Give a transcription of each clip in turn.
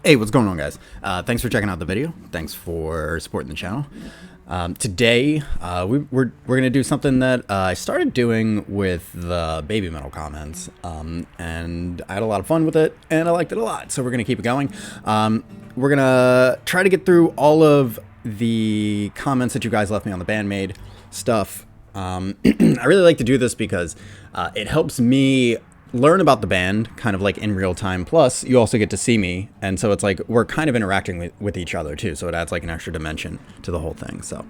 Hey, what's going on, guys? Thanks for checking out the video. Thanks for supporting the channel. Today, we're gonna do something that I started doing with the baby metal comments, and I had a lot of fun with it, and I liked it a lot. So we're gonna keep it going. We're gonna try to get through all of the comments that you guys left me on the BAND-MAID stuff. I really like to do this because it helps me learn about the band kind of like in real time. Plus you also get to see me, and so it's like we're kind of interacting with each other too, so it adds like an extra dimension to the whole thing. So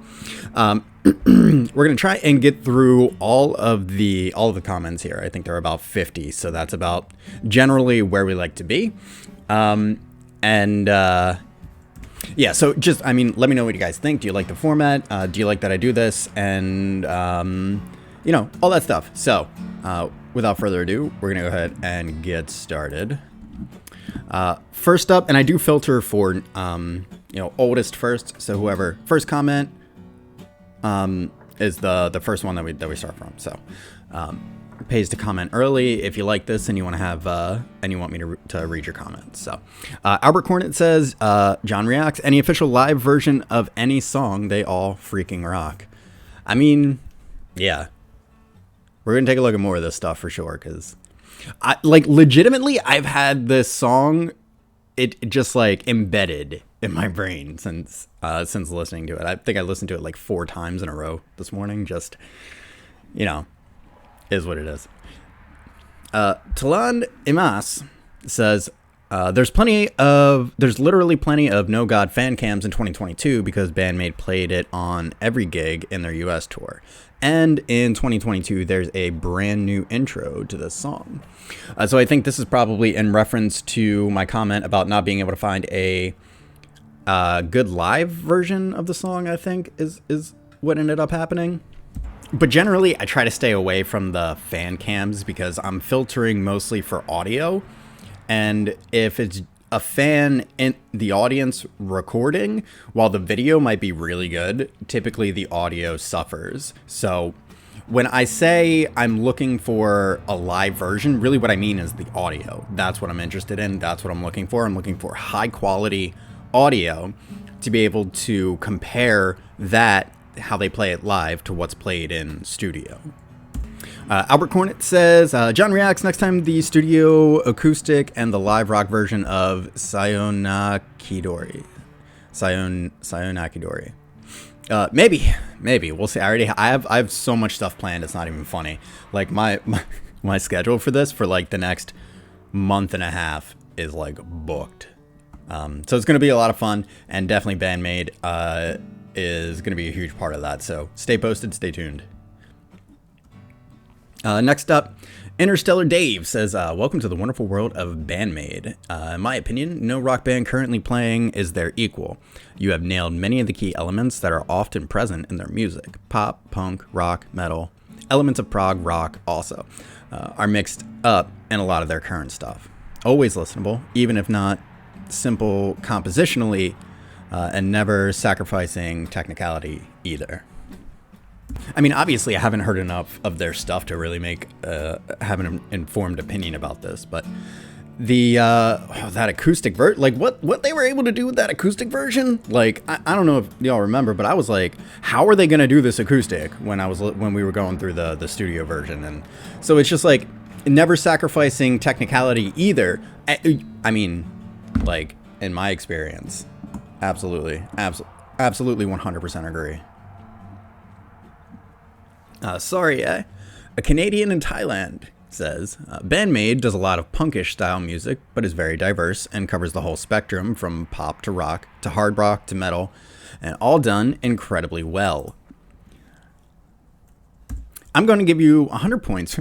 we're gonna try and get through all of the comments here. I think there are about 50, so that's about generally where we like to be. Yeah, so just, I mean, let me know what you guys think. Do you like the format? Do you like that I do this? And you know, all that stuff. So without further ado, we're gonna go ahead and get started. First up, and I do filter for you know, oldest first, so whoever first comment is the first one that we start from. So it pays to comment early if you like this and you want to have and you want me to read your comments. So Albert Cornet says, John reacts, any official live version of any song, they all freaking rock. I mean, yeah, we're gonna take a look at more of this stuff for sure, because I like legitimately I've had this song it just like embedded in my brain since listening to it. I think I listened to it like 4 times in a row this morning. Just, you know, is what it is. Talan Imas says, there's literally plenty of No God fan cams in 2022 because BAND-MAID played it on every gig in their US tour. And in 2022, there's a brand new intro to this song. So I think this is probably in reference to my comment about not being able to find a good live version of the song, I think is what ended up happening. But generally, I try to stay away from the fan cams because I'm filtering mostly for audio. And if it's a fan in the audience recording, while the video might be really good, typically the audio suffers. So when I say I'm looking for a live version, really what I mean is the audio. That's what I'm interested in. That's what I'm looking for. I'm looking for high quality audio to be able to compare that, how they play it live, to what's played in studio. Albert Cornet says, John reacts next time the studio acoustic and the live rock version of Sayonakidori. Sayonakidori. Maybe we'll see. I have so much stuff planned. It's not even funny. Like my schedule for this for like the next month and a half is like booked. So it's going to be a lot of fun, and definitely BAND-MAID is going to be a huge part of that. So stay posted, stay tuned. Next up, Interstellar Dave says, welcome to the wonderful world of BAND-MAID. In my opinion, no rock band currently playing is their equal. You have nailed many of the key elements that are often present in their music. Pop, punk, rock, metal, elements of prog rock also are mixed up in a lot of their current stuff. Always listenable, even if not simple compositionally, and never sacrificing technicality either. I mean, obviously, I haven't heard enough of their stuff to really have an informed opinion about this, but the that acoustic like what they were able to do with that acoustic version, like I don't know if y'all remember, but I was like, how are they gonna do this acoustic when we were going through the studio version? And so it's just like never sacrificing technicality either. I mean, like in my experience, absolutely 100% agree. Sorry, a Canadian in Thailand says, BAND-MAID does a lot of punkish style music, but is very diverse and covers the whole spectrum from pop to rock to hard rock to metal, and all done incredibly well. I'm going to give you 100 points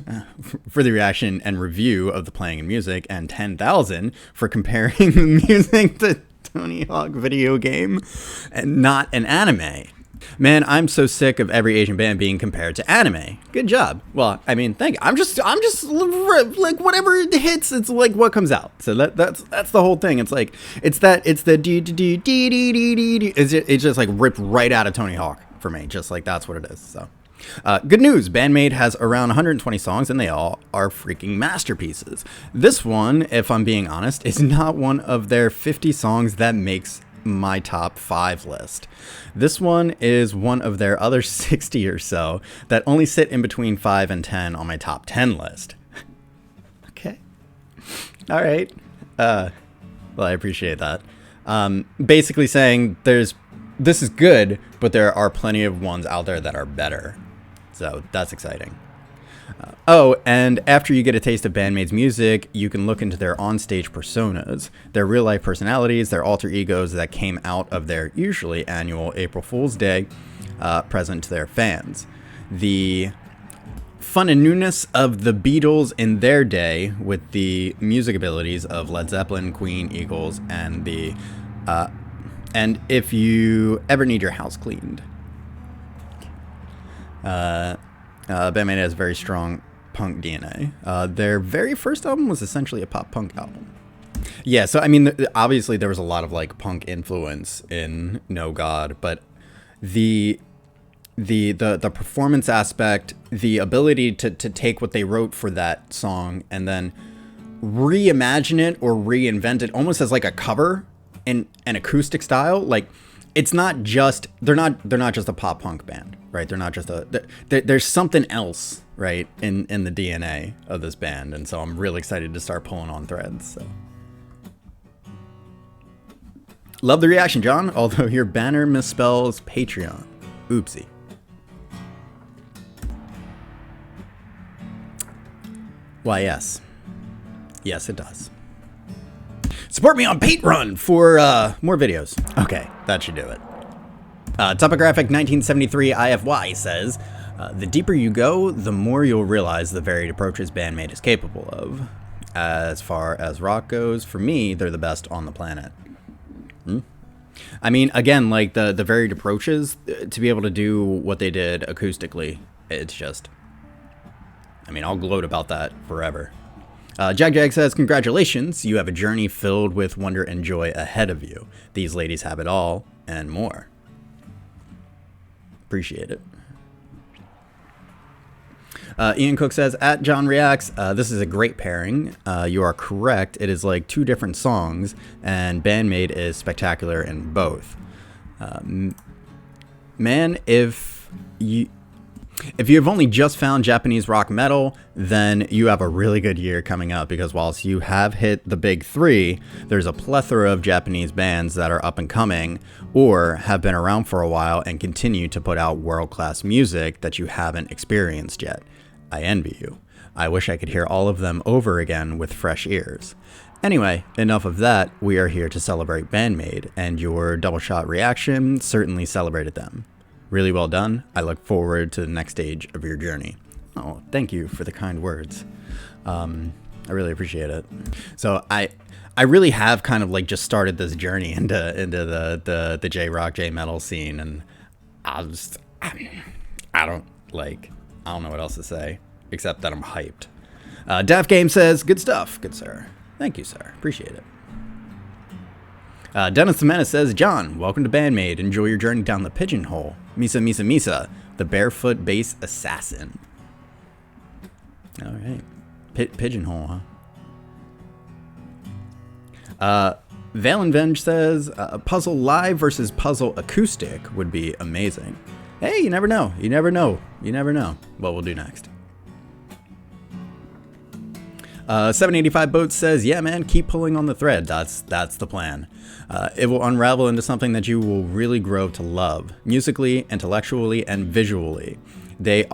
for the reaction and review of the playing and music, and 10,000 for comparing the music to Tony Hawk video game and not an anime. Man, I'm so sick of every Asian band being compared to anime. Good job. Well, I mean, thank you. I'm just like whatever hits, it's like what comes out. So that's the whole thing. It's like it's the d. It's just like ripped right out of Tony Hawk for me. Just like that's what it is. So Good news, BAND-MAID has around 120 songs, and they all are freaking masterpieces. This one, if I'm being honest, is not one of their 50 songs that makes my top 5 list. This one is one of their other 60 or so that only sit in between 5 and 10 on my top 10 list. Okay. All right. Well, I appreciate that. Basically saying this is good, but there are plenty of ones out there that are better. So that's exciting. And after you get a taste of BAND-MAID's music, you can look into their onstage personas, their real-life personalities, their alter egos that came out of their usually annual April Fool's Day present to their fans. The fun and newness of the Beatles in their day with the music abilities of Led Zeppelin, Queen, Eagles, and if you ever need your house cleaned. BAND-MAID has very strong punk DNA. Their very first album was essentially a pop punk album. Yeah, so I mean, obviously there was a lot of like punk influence in No God, but the performance aspect, the ability to take what they wrote for that song and then reimagine it or reinvent it almost as like a cover in an acoustic style, like it's not just they're not just a pop punk band, right? They're not just there's something else, right, in the DNA of this band, and so I'm really excited to start pulling on threads. So love the reaction, John, although your banner misspells Patreon. Oopsie. Why, yes, it does. Support me on Patreon for more videos. Okay, that should do it. Topographic 1973 IFY says, the deeper you go, the more you'll realize the varied approaches BAND-MAID is capable of. As far as rock goes, for me, they're the best on the planet. I mean, again, like the varied approaches, to be able to do what they did acoustically, it's just, I mean, I'll gloat about that forever. Jag says, congratulations, you have a journey filled with wonder and joy ahead of you. These ladies have it all, and more. Appreciate it. Ian Cook says, at John Reacts, this is a great pairing. You are correct, it is like 2 different songs, and BAND-MAID is spectacular in both. Man, if you have only just found Japanese rock metal, then you have a really good year coming up, because whilst you have hit the big 3, there's a plethora of Japanese bands that are up and coming or have been around for a while and continue to put out world-class music that you haven't experienced yet. I envy you. I wish I could hear all of them over again with fresh ears. Anyway, enough of that. We are here to celebrate BAND-MAID, and your double shot reaction certainly celebrated them. Really well done. I look forward to the next stage of your journey. Oh, thank you for the kind words. I really appreciate it. So I really have kind of like just started this journey into the J-rock, J-metal scene, and I don't know what else to say except that I'm hyped. Daft Game says, good stuff, good sir. Thank you, sir. Appreciate it. Dennis the Menace says, John, welcome to BAND-MAID. Enjoy your journey down the pigeonhole. Misa, Misa, Misa, the barefoot bass assassin. All right. Pigeonhole, huh? Valenvenge says, Puzzle Live versus Puzzle Acoustic would be amazing. Hey, you never know. You never know. You never know what we'll do next. 785 Boats says, yeah, man, keep pulling on the thread. That's the plan. It will unravel into something that you will really grow to love, musically, intellectually, and visually. They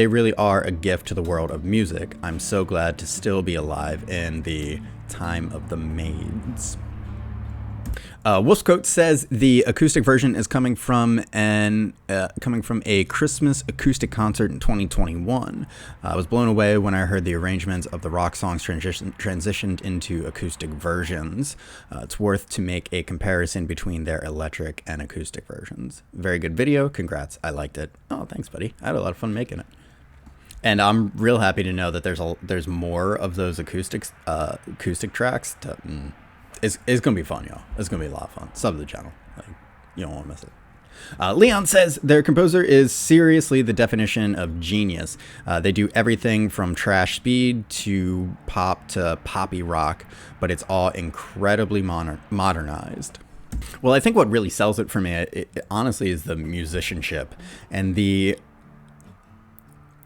really are a gift to the world of music. I'm so glad to still be alive in the time of the maids. Wolfscoat says the acoustic version is coming from a Christmas acoustic concert in 2021. I was blown away when I heard the arrangements of the rock songs transitioned into acoustic versions. It's worth to make a comparison between their electric and acoustic versions. Very good video. Congrats. I liked it. Oh, thanks, buddy. I had a lot of fun making it. And I'm real happy to know that there's more of those acoustic tracks to. It's going to be fun, y'all. It's going to be a lot of fun. Sub to the channel. Like, you don't want to miss it. Leon says their composer is seriously the definition of genius. They do everything from trash speed to pop to poppy rock, but it's all incredibly modernized. Well, I think what really sells it for me, it honestly, is the musicianship and the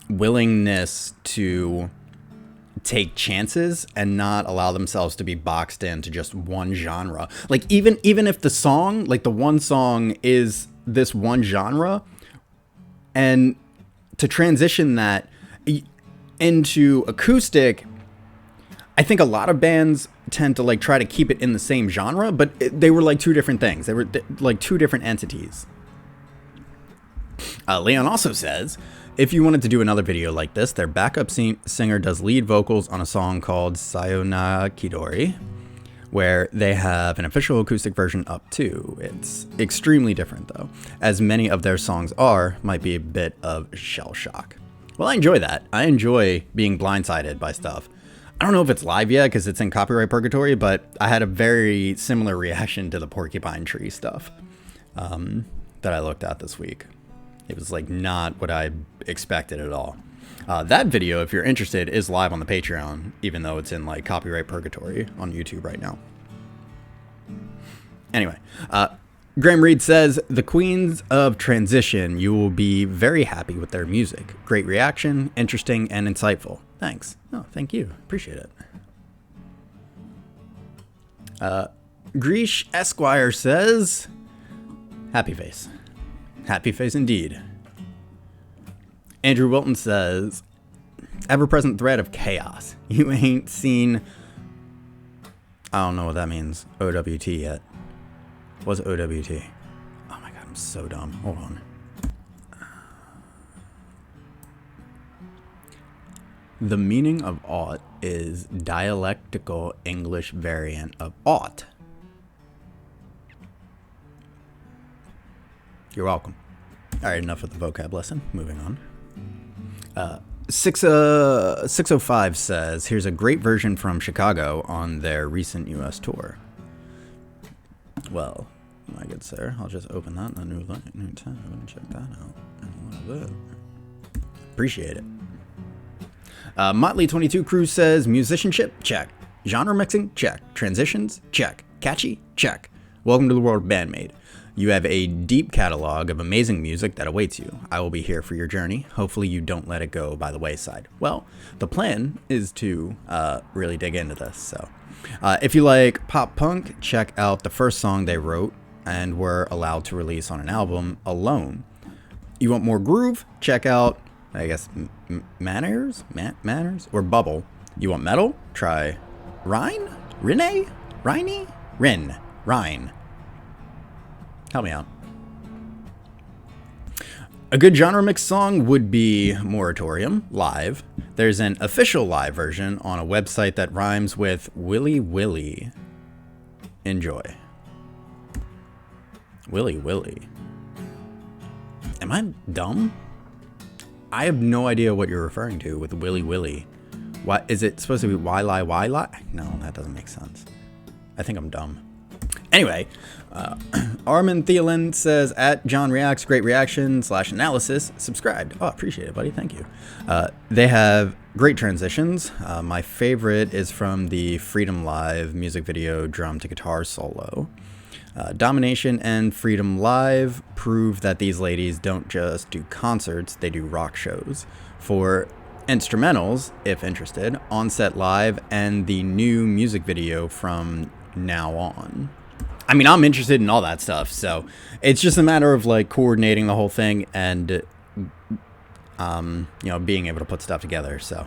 willingness to take chances and not allow themselves to be boxed into just one genre. Like even if the song, like the one song is this one genre, and to transition that into acoustic, I think a lot of bands tend to like try to keep it in the same genre, but they were like two different things. They were like two different entities. Leon also says, if you wanted to do another video like this, their backup singer does lead vocals on a song called Sayonara Kidori, where they have an official acoustic version up too. It's extremely different though, as many of their songs might be a bit of shell shock. Well, I enjoy that. I enjoy being blindsided by stuff. I don't know if it's live yet because it's in copyright purgatory, but I had a very similar reaction to the Porcupine Tree stuff that I looked at this week. It was like not what I expected at all. That video, if you're interested, is live on the Patreon, even though it's in like copyright purgatory on YouTube right now. Anyway, Graham Reed says, the Queens of Transition, you will be very happy with their music. Great reaction, interesting and insightful. Thanks. Oh, thank you. Appreciate it. Greesh Esquire says, happy face. Happy face indeed. Andrew Wilton says, ever-present threat of chaos. You ain't seen, I don't know what that means, OWT yet. What's OWT? Oh my god, I'm so dumb. Hold on. The meaning of ought is dialectical English variant of ought. You're welcome. All right, enough of the vocab lesson. Moving on. 605 says, here's a great version from Chicago on their recent U.S. tour. Well, my good sir, I'll just open that in a new tab and check that out in a little bit. Appreciate it. Motley22 Crew says, musicianship, check. Genre mixing, check. Transitions, check. Catchy, check. Welcome to the world of BAND-MAID. You have a deep catalog of amazing music that awaits you. I will be here for your journey. Hopefully you don't let it go by the wayside. Well, the plan is to really dig into this. So if you like pop punk, check out the first song they wrote and were allowed to release on an album, Alone. You want more groove? Check out, I guess, Manners or Bubble. You want metal? Try Rhine? Help me out. A good genre mix song would be Moratorium, live. There's an official live version on a website that rhymes with Willy Willy. Enjoy. Willy Willy. Am I dumb? I have no idea what you're referring to with Willy Willy. What is it supposed to be? Why lie? No, that doesn't make sense. I think I'm dumb. Anyway, Armin Thielen says, at John Reacts, great reaction / analysis, subscribed. Oh, appreciate it, buddy. Thank you. They have great transitions. My favorite is from the Freedom Live music video drum to guitar solo. Domination and Freedom Live prove that these ladies don't just do concerts, they do rock shows. For instrumentals, if interested, On-Set Live and the new music video from Now On. I mean, I'm interested in all that stuff, so it's just a matter of like coordinating the whole thing and, you know, being able to put stuff together. So,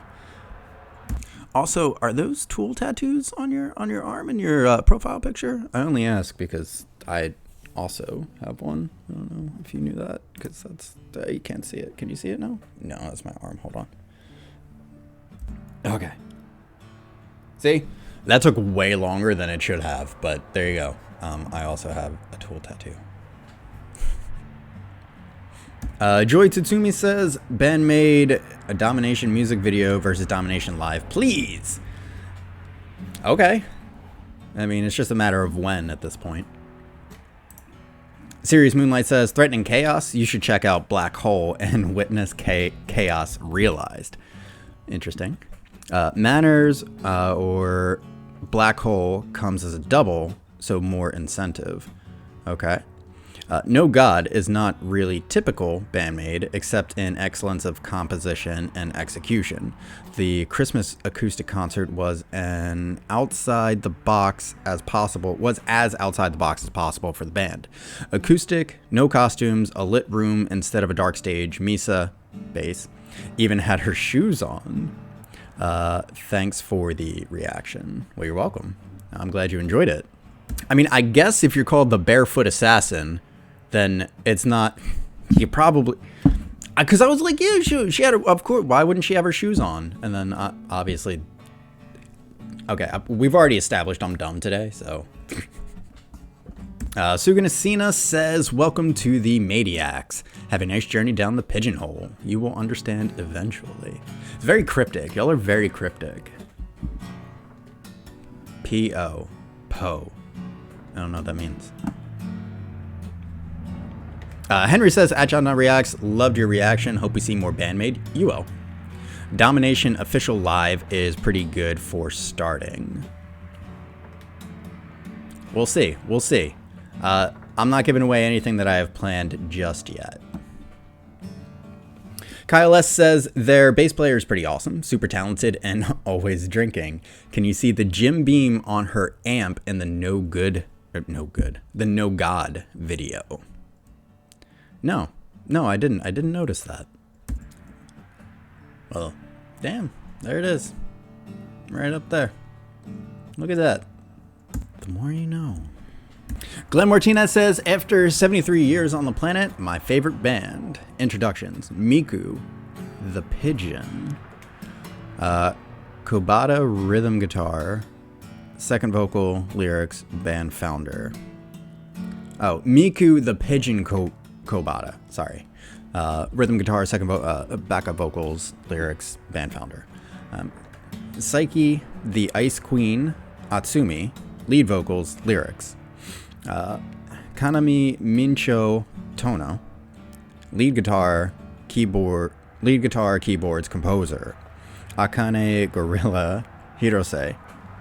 also, are those Tool tattoos on your arm in your profile picture? I only ask because I also have one. I don't know if you knew that, because that's you can't see it. Can you see it now? No, that's my arm. Hold on. Okay. See, that took way longer than it should have, but there you go. I also have a Tool tattoo. Joy Tatsumi says, BAND-MAID a Domination music video versus Domination live, please. Okay. I mean, it's just a matter of when at this point. Sirius Moonlight says, threatening chaos? You should check out Black Hole and witness chaos realized. Interesting. Manners or Black Hole comes as a double, so more incentive. Okay. No God is not really typical BAND-MAID, except in excellence of composition and execution. The Christmas acoustic concert was as outside the box as possible for the band. Acoustic, no costumes, a lit room instead of a dark stage. Misa, bass, even had her shoes on. Thanks for the reaction. Well, you're welcome. I'm glad you enjoyed it. I mean, I guess if you're called the Barefoot Assassin, then it's not, you probably, because I was like, yeah, she had, of course, why wouldn't she have her shoes on? And then obviously, okay, we've already established I'm dumb today, so. Suganasina says, welcome to the Maniacs. Have a nice journey down the pigeonhole. You will understand eventually. It's very cryptic. Y'all are very cryptic. P-O. Po. I don't know what that means. Henry says, Atchana reacts, loved your reaction. Hope we see more BAND-MAID. You will. Domination official live is pretty good for starting. We'll see. We'll see. I'm not giving away anything that I have planned just yet. Kyle S. says, their bass player is pretty awesome, super talented, and always drinking. Can you see the Jim Beam on her amp in the No God video? No, I didn't notice that. Well, damn, there it is. Right up there. Look at that. The more you know. Glenn Martinez says, after 73 years on the planet, my favorite band. Introductions. Miku, the Pigeon. Kobata rhythm guitar. Second vocal, lyrics, band founder. Oh, Miku, the Pigeon Kobata. Sorry. Rhythm guitar, second backup vocals, lyrics, band founder. Psyche, the Ice Queen, Atsumi, lead vocals, lyrics. Kanami Mincho Tono, lead guitar, keyboards, composer. Akane Gorilla Hirose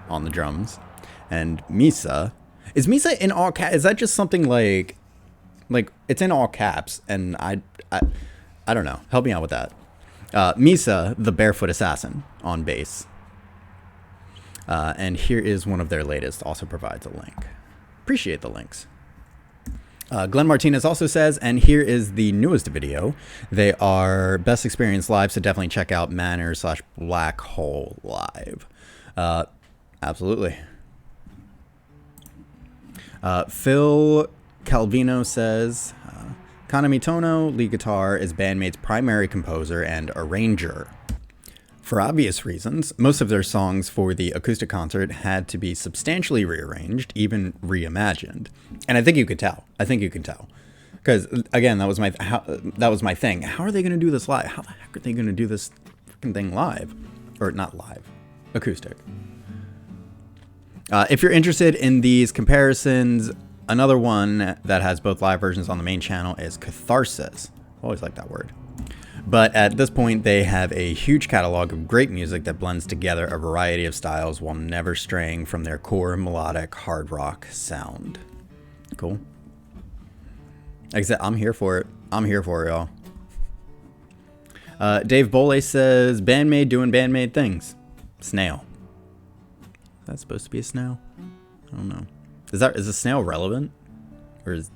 on the drums, and Misa. Is Misa in all caps? Is that just something like it's in all caps? And I don't know. Help me out with that. Misa, the Barefoot Assassin, on bass. And here is one of their latest. Also provides a link. Appreciate the links. Glenn Martinez also says, and here is the newest video. They are best experience live, so definitely check out Manners/Black Hole live. Absolutely. Phil Calvino says, Kanami Tono, lead guitar, is BAND-MAID's primary composer and arranger. For obvious reasons, most of their songs for the acoustic concert had to be substantially rearranged, even reimagined. And I think you could tell. Because, again, that was my thing. How are they going to do this live? How the heck are they going to do this freaking thing live? Or not live. Acoustic. If you're interested in these comparisons, another one that has both live versions on the main channel is Catharsis. Always like that word. But at this point, they have a huge catalog of great music that blends together a variety of styles while never straying from their core melodic hard rock sound. Cool. Like I said, I'm here for it. I'm here for it, y'all. Dave Bole says, BAND-MAID doing BAND-MAID things. Snail. Is that supposed to be a snail? I don't know. Is a snail relevant? Or is...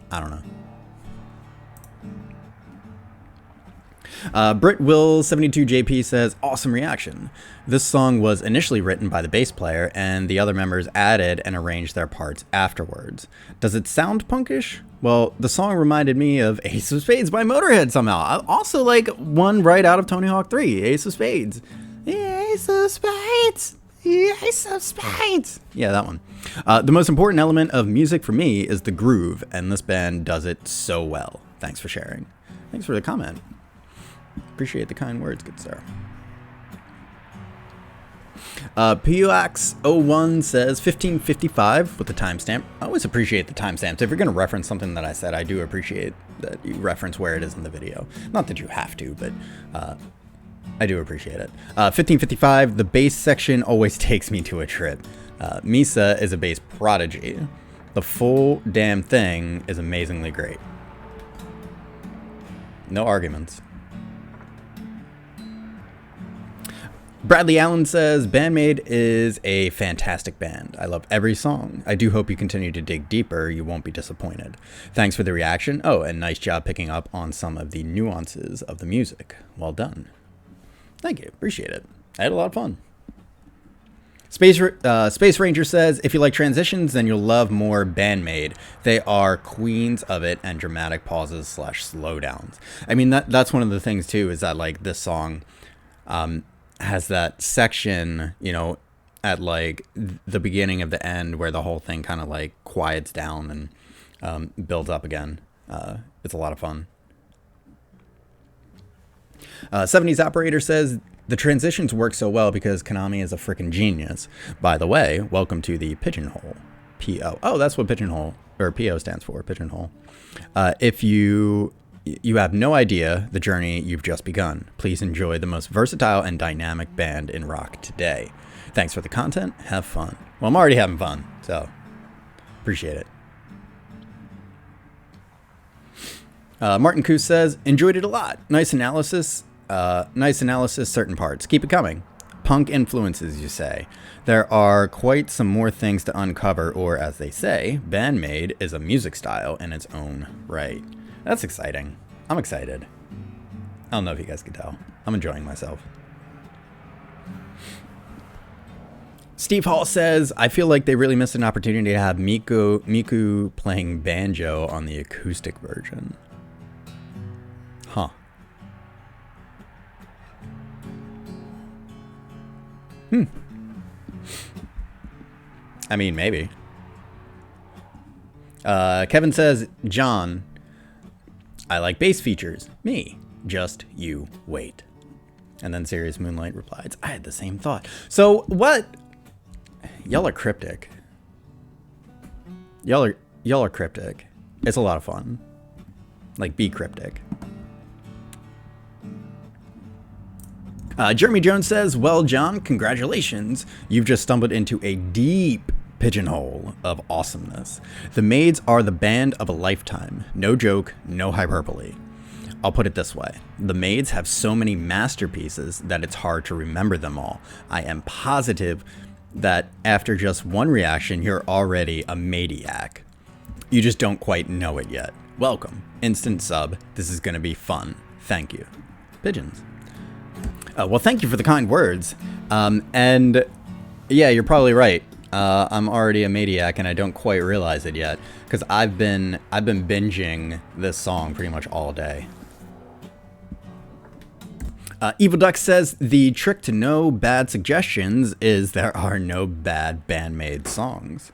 I don't know. Brit Will 72JP says, awesome reaction. This song was initially written by the bass player, and the other members added and arranged their parts afterwards. Does it sound punkish? Well, the song reminded me of Ace of Spades by Motorhead somehow. I also like one right out of Tony Hawk 3, Ace of Spades. Ace of Spades! Ace of Spades! Yeah, that one. The most important element of music for me is the groove, and this band does it so well. Thanks for sharing. Thanks for the comment. Appreciate the kind words, good sir. PUX01 says 1555 with the timestamp. I always appreciate the timestamps. If you're going to reference something that I said, I do appreciate that you reference where it is in the video. Not that you have to, but I do appreciate it. 1555, the bass section always takes me to a trip. Misa is a bass prodigy. The full damn thing is amazingly great. No arguments. Bradley Allen says, BAND-MAID is a fantastic band. I love every song. I do hope you continue to dig deeper. You won't be disappointed. Thanks for the reaction. Oh, and nice job picking up on some of the nuances of the music. Well done. Thank you. Appreciate it. I had a lot of fun. Space Ranger says, if you like transitions, then you'll love more BAND-MAID. They are queens of it and dramatic pauses / slowdowns. I mean, that's one of the things, too, is that, like, this song has that section, you know, at, like, the beginning of the end where the whole thing kind of, like, quiets down and builds up again. It's a lot of fun. 70s Operator says, the transitions work so well because Konami is a freaking genius. By the way, welcome to the Pigeonhole. P-O. Oh, that's what Pigeonhole, or P-O stands for, Pigeonhole. If you have no idea the journey you've just begun, please enjoy the most versatile and dynamic band in rock today. Thanks for the content. Have fun. Well, I'm already having fun, so appreciate it. Martin Coos says, enjoyed it a lot. Nice analysis, certain parts. Keep it coming. Punk influences, you say. There are quite some more things to uncover, or as they say, BAND-MAID is a music style in its own right. That's exciting. I'm excited. I don't know if you guys can tell. I'm enjoying myself. Steve Hall says, I feel like they really missed an opportunity to have Miku playing banjo on the acoustic version. Huh. I mean, maybe. Kevin says, John, I like bass features. Me. Just you wait. And then Serious Moonlight replies, I had the same thought. So what? Y'all are cryptic. Y'all are cryptic. It's a lot of fun. Like, be cryptic. Jeremy Jones says, well, John, congratulations. You've just stumbled into a deep pigeonhole of awesomeness. The Maids are the band of a lifetime. No joke, no hyperbole. I'll put it this way. The Maids have so many masterpieces that it's hard to remember them all. I am positive that after just one reaction, you're already a Maidiac. You just don't quite know it yet. Welcome. Instant sub. This is going to be fun. Thank you. Pigeons. Well, thank you for the kind words. And yeah, you're probably right. I'm already a Maidiac and I don't quite realize it yet because I've been binging this song pretty much all day. Evil Duck says the trick to no bad suggestions is there are no bad BAND-MAID songs,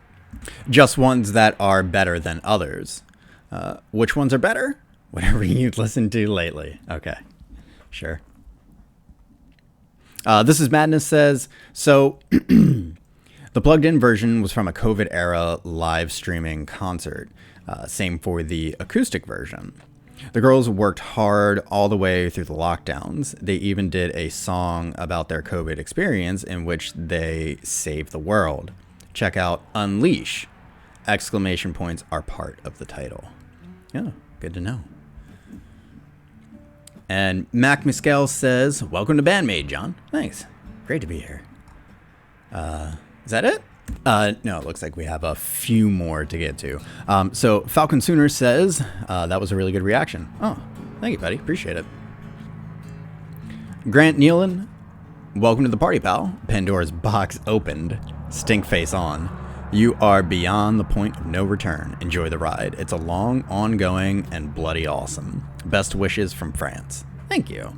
just ones that are better than others. Which ones are better? Whatever you've listened to lately. Okay, sure. This is Madness says, so the plugged-in version was from a COVID-era live streaming concert. Same for the acoustic version. The girls worked hard all the way through the lockdowns. They even did a song about their COVID experience in which they saved the world. Check out Unleash. Exclamation points are part of the title. Yeah, good to know. And Mac Mescal says, welcome to BAND-MAID, John. Thanks. Great to be here. Is that it? No, it looks like we have a few more to get to. So Falcon Sooner says, that was a really good reaction. Oh, thank you, buddy. Appreciate it. Grant Nealon, welcome to the party, pal. Pandora's box opened. Stink face on. You are beyond the point of no return. Enjoy the ride. It's a long, ongoing, and bloody awesome. Best wishes from France. Thank you.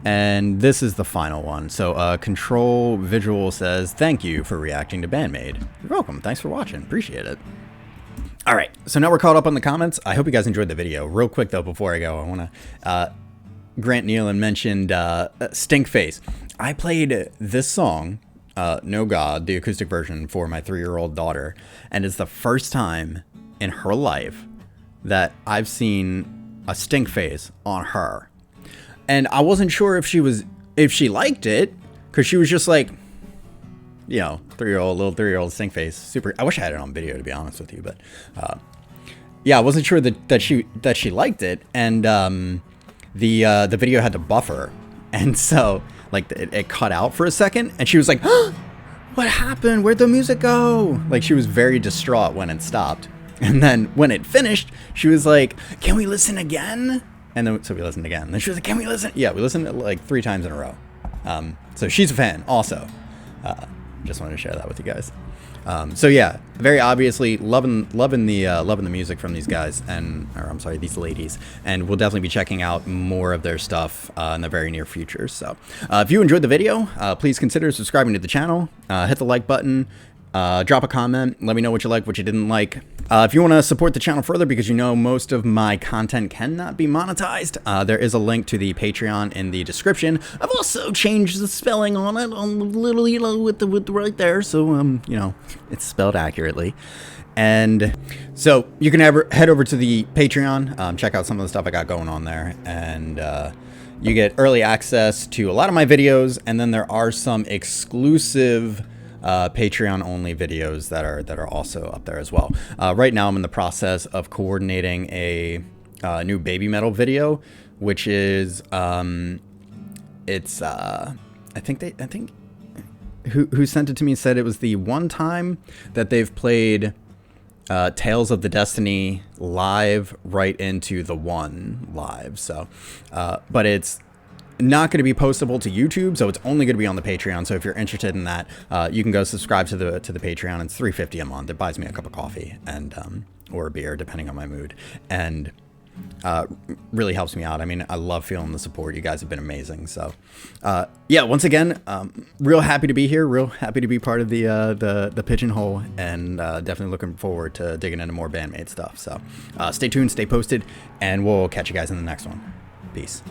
And this is the final one. So Control Visual says, thank you for reacting to BAND-MAID. You're welcome. Thanks for watching. Appreciate it. All right. So now we're caught up on the comments. I hope you guys enjoyed the video. Real quick, though, before I go, I want to... Grant Nealon mentioned Stink Face. I played this song, No God, the acoustic version, for my 3-year-old daughter, and it's the first time in her life that I've seen a stink face on her. And I wasn't sure if she liked it, because she was just like, you know, little 3-year-old stink face. Super. I wish I had it on video, to be honest with you, but yeah, I wasn't sure that she liked it, and the video had to buffer, and so like it cut out for a second, and she was like, oh, "What happened? Where'd the music go?" Like, she was very distraught when it stopped, and then when it finished, she was like, "Can we listen again?" And then so we listened again. And then she was like, "Can we listen?" Yeah, we listened like 3 times in a row. So she's a fan also. Just wanted to share that with you guys. So yeah, very obviously loving the music from these guys, these ladies, and we'll definitely be checking out more of their stuff in the very near future. So if you enjoyed the video, please consider subscribing to the channel, hit the like button, drop a comment, let me know what you like, what you didn't like. If you want to support the channel further, because you know most of my content cannot be monetized, there is a link to the Patreon in the description. I've also changed the spelling on it, on the little yellow with the right there, so you know, it's spelled accurately. And so you can head over to the Patreon, check out some of the stuff I got going on there, and you get early access to a lot of my videos, and then there are some exclusive Patreon only videos that are also up there as well. Right now I'm in the process of coordinating a new baby metal video, which is I think who sent it to me said it was the one time that they've played Tales of the Destiny live right into the One live. So but it's not going to be postable to YouTube, so it's only going to be on the Patreon. So if you're interested in that, you can go subscribe to the Patreon. It's $3.50 a month. It buys me a cup of coffee and or a beer, depending on my mood, and really helps me out. I mean, I love feeling the support. You guys have been amazing. So yeah, once again, real happy to be here. Real happy to be part of the Pigeonhole, and definitely looking forward to digging into more BAND-MAID stuff. So stay tuned, stay posted, and we'll catch you guys in the next one. Peace.